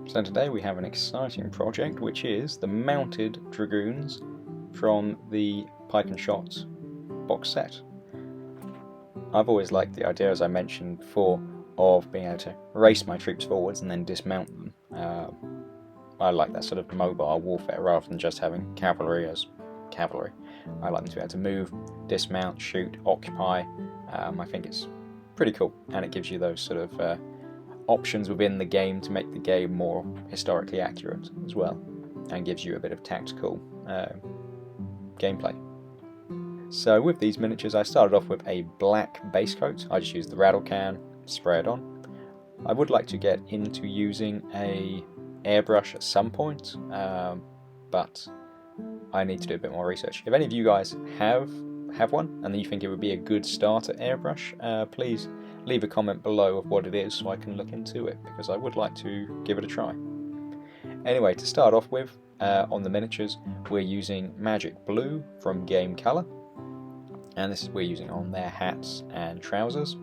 So today we have an exciting project, which is the mounted dragoons from the Pike and Shotte box set. I've always liked the idea, as I mentioned before, of being able to race my troops forwards and then dismount them. I like that sort of mobile warfare rather than just having cavalry as cavalry. I like them to be able to move, dismount, shoot, occupy. I think it's pretty cool, and it gives you those sort of options within the game to make the game more historically accurate as well, and gives you a bit of tactical gameplay. So with these miniatures, I started off with a black base coat. I just used the rattle can, spray it on. I would like to get into using a airbrush at some point, but I need to do a bit more research. If any of you guys have one and you think it would be a good starter airbrush, please leave a comment below of what it is so I can look into it, because I would like to give it a try. Anyway, to start off with, on the miniatures, we're using Magic Blue from Game Colour, and this is we're using on their hats and trousers.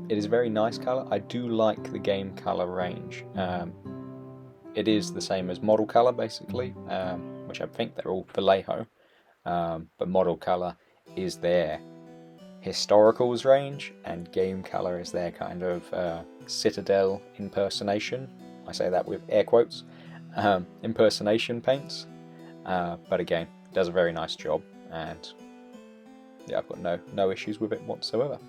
It is a very nice colour. I do like the Game Colour range. It is the same as Model Colour basically, which I think they're all Vallejo, but Model Colour is their historicals range, and Game Colour is their kind of Citadel impersonation. I say that with air quotes, impersonation paints, but again, it does a very nice job, and yeah, I've got no issues with it whatsoever.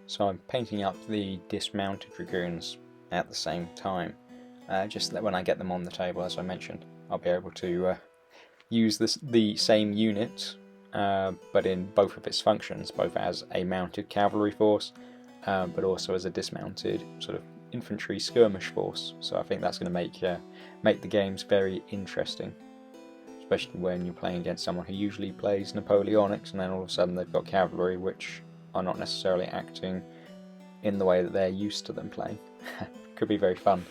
So I'm painting up the dismounted dragoons at the same time, just that when I get them on the table, as I mentioned, I'll be able to use the same unit, but in both of its functions, both as a mounted cavalry force, but also as a dismounted sort of infantry skirmish force. So I think that's going to make the games very interesting, especially when you're playing against someone who usually plays Napoleonics, and then all of a sudden they've got cavalry, which are not necessarily acting in the way that they're used to them playing. Could be very fun.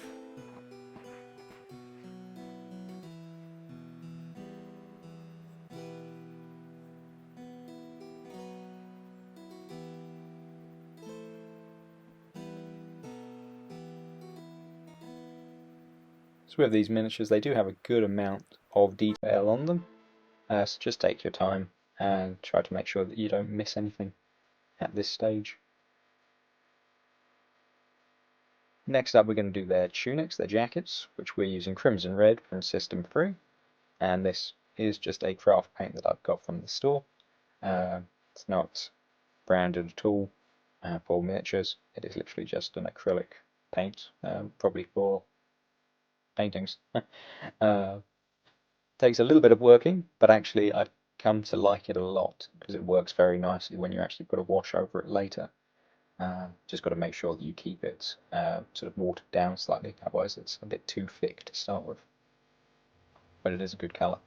So with these miniatures, they do have a good amount of detail on them, so just take your time and try to make sure that you don't miss anything at this stage. Next up, we're going to do their tunics, their jackets, which we're using Crimson Red from System 3, and this is just a craft paint that I've got from the store. It's not branded at all for miniatures. It is literally just an acrylic paint, probably for paintings. Takes a little bit of working, but actually I've come to like it a lot because it works very nicely when you actually put a wash over it later. Just got to make sure that you keep it sort of watered down slightly, otherwise it's a bit too thick to start with. But it is a good colour.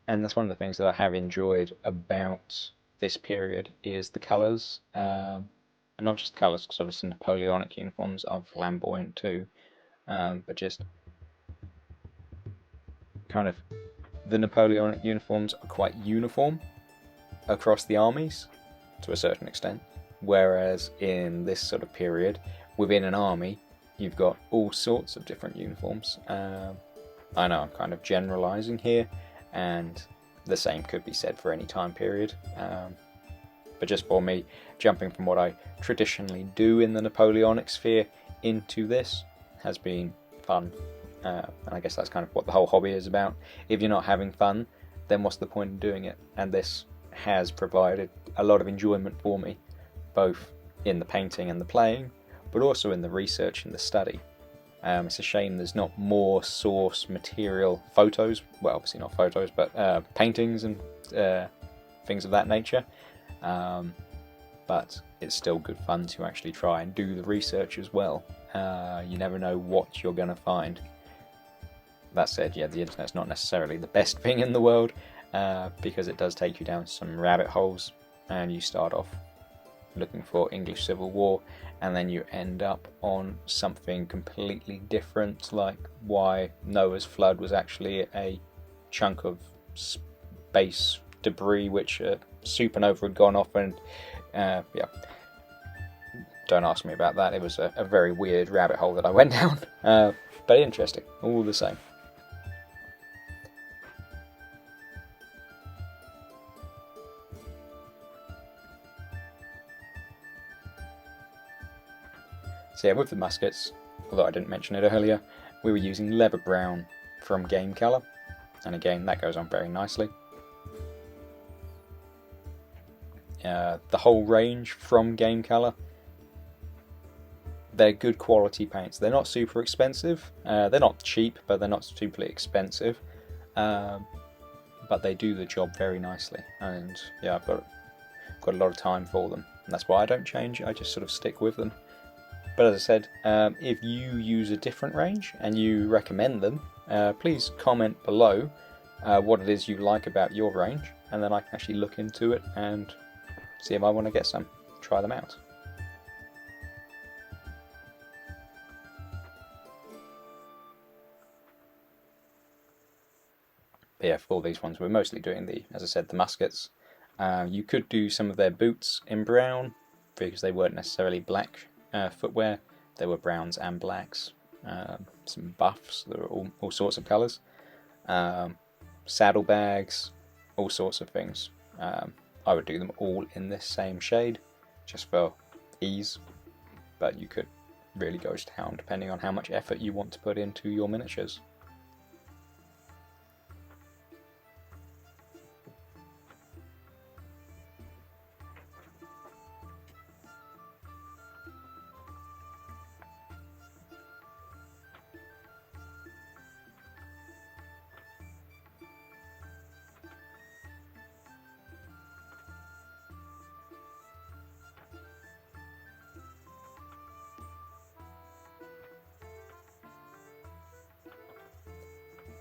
And that's one of the things that I have enjoyed about this period is the colours, and not just colours, because obviously Napoleonic uniforms are flamboyant too, but just kind of the Napoleonic uniforms are quite uniform across the armies to a certain extent, whereas in this sort of period, within an army, you've got all sorts of different uniforms. I know I'm kind of generalising here, and the same could be said for any time period, but just for me, jumping from what I traditionally do in the Napoleonic sphere into this has been fun. And I guess that's kind of what the whole hobby is about. If you're not having fun, then what's the point in doing it? And this has provided a lot of enjoyment for me, both in the painting and the playing, but also in the research and the study. It's a shame there's not more source material, photos, well obviously not photos, but paintings and things of that nature. But but it's still good fun to actually try and do the research as well. You never know what you're going to find. That said, yeah, the internet's not necessarily the best thing in the world, because it does take you down some rabbit holes, and you start off looking for English Civil War, and then you end up on something completely different, like why Noah's flood was actually a chunk of space debris which a supernova had gone off, and yeah, don't ask me about that. It was a very weird rabbit hole that I went down, but interesting all the same. So yeah, with the muskets, although I didn't mention it earlier, we were using leather brown from Game Colour, and again that goes on very nicely. The whole range from Game Colour, they're good quality paints. They're not super expensive, they're not cheap, but they're not super expensive, but they do the job very nicely, and yeah, I've got a lot of time for them, and that's why I don't change. I just sort of stick with them. But as I said, if you use a different range and you recommend them, please comment below what it is you like about your range, and then I can actually look into it and see if I want to get some, try them out. But yeah, for all these ones, we're mostly doing as I said, the muskets. You could do some of their boots in brown, because they weren't necessarily black footwear. They were browns and blacks. Some buffs, there were all sorts of colours. Saddlebags, all sorts of things. I would do them all in this same shade, just for ease, but you could really go to town depending on how much effort you want to put into your miniatures.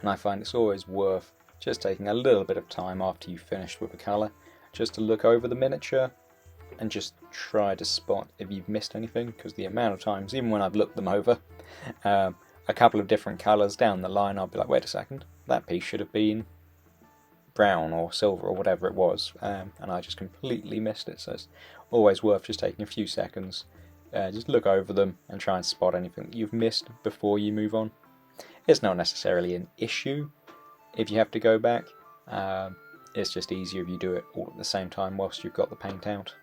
And I find it's always worth just taking a little bit of time after you've finished with a colour, just to look over the miniature and just try to spot if you've missed anything, because the amount of times, even when I've looked them over, a couple of different colours down the line, I'll be like, wait a second, that piece should have been brown or silver or whatever it was, and I just completely missed it. So it's always worth just taking a few seconds, just look over them and try and spot anything that you've missed before you move on. It's not necessarily an issue if you have to go back, it's just easier if you do it all at the same time whilst you've got the paint out.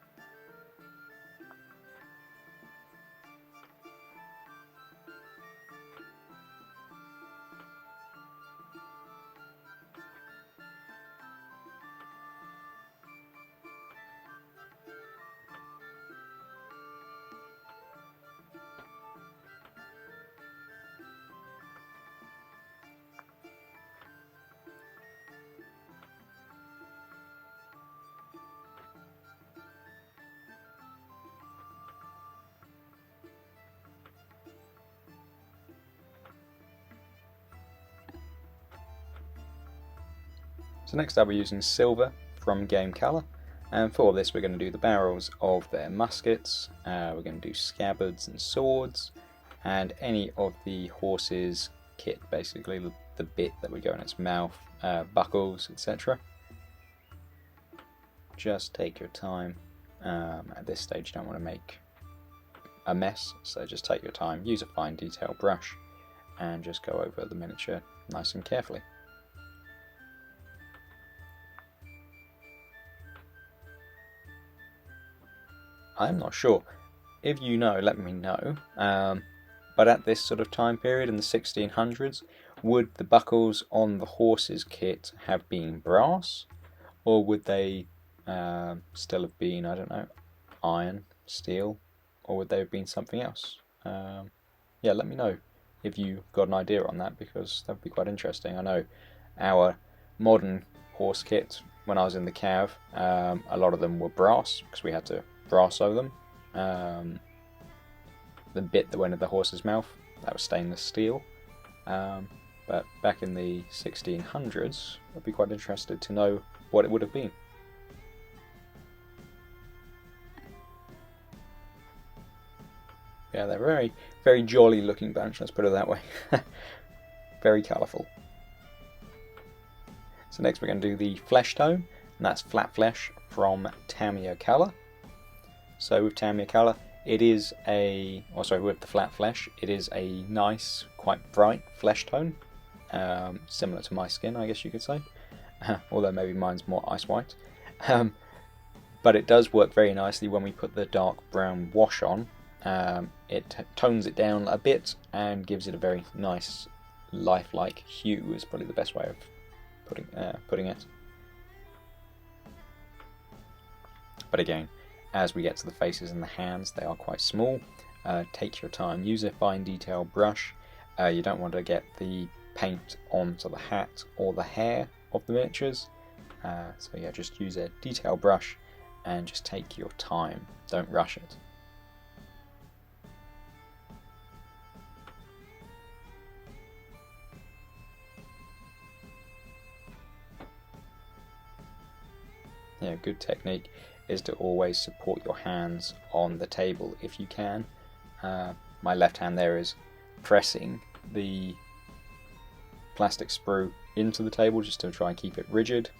So next up we're using silver from Game Colour, and for this we're going to do the barrels of their muskets, we're going to do scabbards and swords, and any of the horse's kit, basically the bit that would go in its mouth, buckles, etc. Just take your time. At this stage you don't want to make a mess, so just take your time, use a fine detail brush, and just go over the miniature nice and carefully. I'm not sure. If you know, let me know. But at this sort of time period in the 1600s, would the buckles on the horse's kit have been brass, or would they still have been, I don't know, iron, steel, or would they have been something else? Yeah, let me know if you've got an idea on that, because that would be quite interesting. I know our modern horse kit, when I was in the cav, a lot of them were brass, because we had to brass over them. The bit that went in the horse's mouth, that was stainless steel. But back in the 1600s, I'd be quite interested to know what it would have been. Yeah, they're very, very jolly looking bunch, let's put it that way. Very colourful. So next we're going to do the flesh tone, and that's flat flesh from Tamiya Colour. So with Tamiya Colour, it is with the flat flesh, it is a nice, quite bright flesh tone, similar to my skin, I guess you could say, although maybe mine's more ice white. But it does work very nicely when we put the dark brown wash on. It tones it down a bit and gives it a very nice, lifelike hue, is probably the best way of putting it. But again, as we get to the faces and the hands, they are quite small. Take your time, use a fine detail brush. You don't want to get the paint onto the hat or the hair of the miniatures. So yeah, just use a detail brush and just take your time, don't rush it. Yeah, good technique is to always support your hands on the table if you can. My left hand there is pressing the plastic sprue into the table just to try and keep it rigid.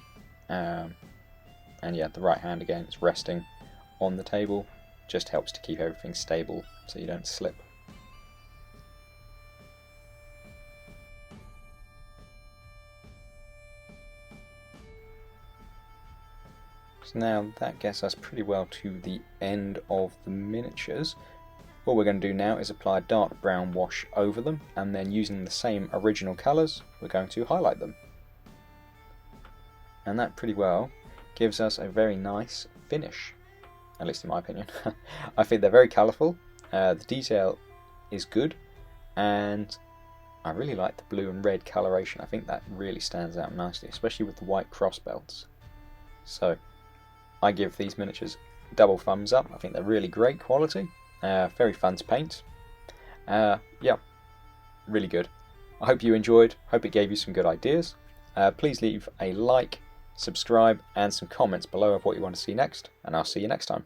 And yeah, the right hand again is resting on the table, just helps to keep everything stable so you don't slip. So now that gets us pretty well to the end of the miniatures. What we're going to do now is apply a dark brown wash over them, and then using the same original colours, we're going to highlight them. And that pretty well gives us a very nice finish, at least in my opinion. I think they're very colourful, the detail is good, and I really like the blue and red coloration. I think that really stands out nicely, especially with the white cross belts. So I give these miniatures double thumbs up. I think they're really great quality, very fun to paint. Yeah, really good. I hope you enjoyed, hope it gave you some good ideas. Please leave a like, subscribe and some comments below of what you want to see next, and I'll see you next time.